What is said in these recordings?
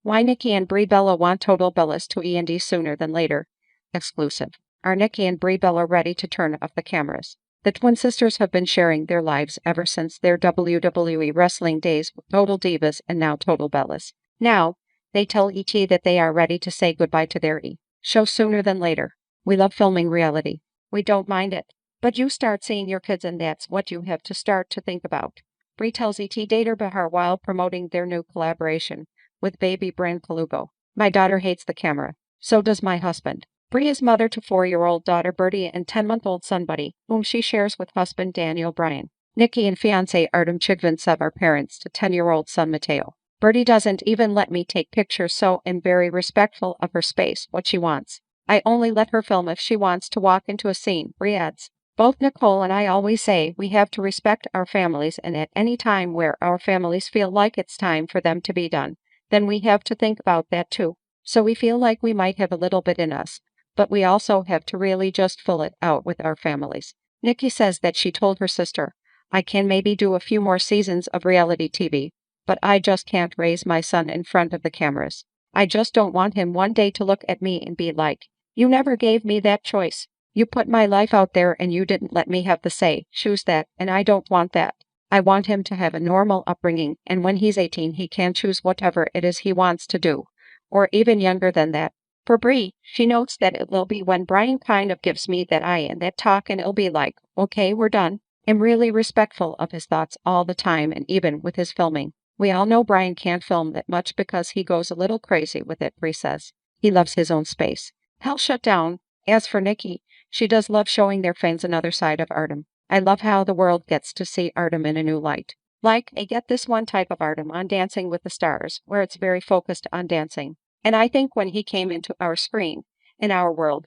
Why Nikki and Brie Bella want Total Bellas to E&D sooner than later. Exclusive. Are Nikki and Brie Bella ready to turn off the cameras? The twin sisters have been sharing their lives ever since their WWE wrestling days with Total Divas and now Total Bellas. Now, they tell ET that they are ready to say goodbye to their show sooner than later. We love filming reality. We don't mind it. But you start seeing your kids and that's what you have to start to think about. Brie tells ET Deidre Behar while promoting their new collaboration with baby brand Colugo. My daughter hates the camera. So does my husband. Brie is mother to 4-year-old daughter Birdie and 10-month-old son Buddy, whom she shares with husband Daniel Bryan. Nikki and fiancé Artem Chigvintsev are parents to 10-year-old son Matteo. Birdie doesn't even let me take pictures, so I'm very respectful of her space, what she wants. I only let her film if she wants to walk into a scene, Brie adds. Both Nicole and I always say we have to respect our families, and at any time where our families feel like it's time for them to be done, then we have to think about that too. So we feel like we might have a little bit in us, but we also have to really just fill it out with our families. Nikki says that she told her sister, I can maybe do a few more seasons of reality TV, but I just can't raise my son in front of the cameras. I just don't want him one day to look at me and be like, you never gave me that choice. You put my life out there and you didn't let me have the say, choose that, and I don't want that. I want him to have a normal upbringing, and when he's 18 he can choose whatever it is he wants to do, or even younger than that. For Brie, she notes that it will be when Bryan kind of gives me that eye and that talk and it'll be like, okay, we're done. I'm really respectful of his thoughts all the time and even with his filming. We all know Bryan can't film that much because he goes a little crazy with it, Brie says. He loves his own space. He'll shut down. As for Nikki, she does love showing their fans another side of Artem. I love how the world gets to see Artem in a new light. Like, I get this one type of Artem on Dancing with the Stars, where it's very focused on dancing. And I think when he came into our screen, in our world,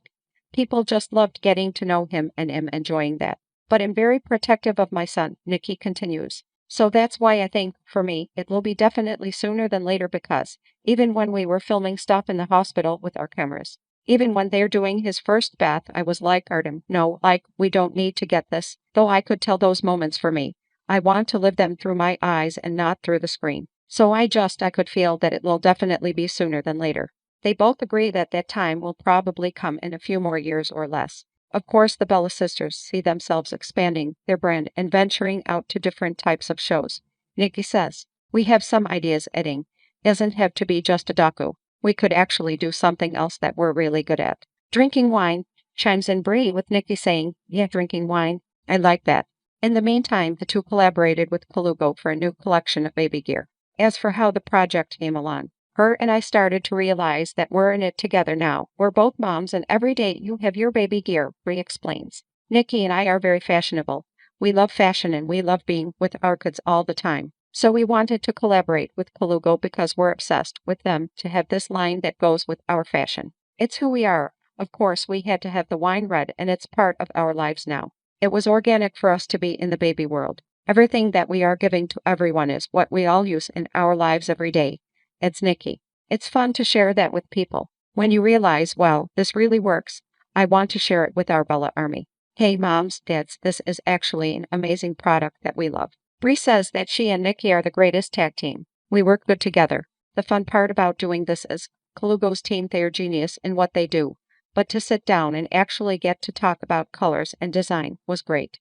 people just loved getting to know him and am enjoying that. But I'm very protective of my son, Nikki continues. So that's why I think, for me, it will be definitely sooner than later because, even when we were filming stuff in the hospital with our cameras, even when they're doing his first bath, I was like, Artem, no, like, we don't need to get this. Though I could tell those moments for me. I want to live them through my eyes and not through the screen. So I could feel that it will definitely be sooner than later. They both agree that that time will probably come in a few more years or less. Of course, the Bella sisters see themselves expanding their brand and venturing out to different types of shows. Nikki says, we have some ideas, Edding. Doesn't have to be just a docu. We could actually do something else that we're really good at. Drinking wine, chimes in Brie with Nikki saying, yeah, drinking wine. I like that. In the meantime, the two collaborated with Colugo for a new collection of baby gear. As for how the project came along, her and I started to realize that we're in it together now. We're both moms and every day you have your baby gear, Brie explains. Nikki and I are very fashionable. We love fashion and we love being with our kids all the time. So we wanted to collaborate with Colugo because we're obsessed with them to have this line that goes with our fashion. It's who we are. Of course, we had to have the wine red and it's part of our lives now. It was organic for us to be in the baby world. Everything that we are giving to everyone is what we all use in our lives every day. It's Nikki. It's fun to share that with people. When you realize, wow, this really works, I want to share it with our Bella Army. Hey moms, dads, this is actually an amazing product that we love. Brie says that she and Nikki are the greatest tag team. We work good together. The fun part about doing this is Colugo's team, they are genius in what they do. But to sit down and actually get to talk about colors and design was great.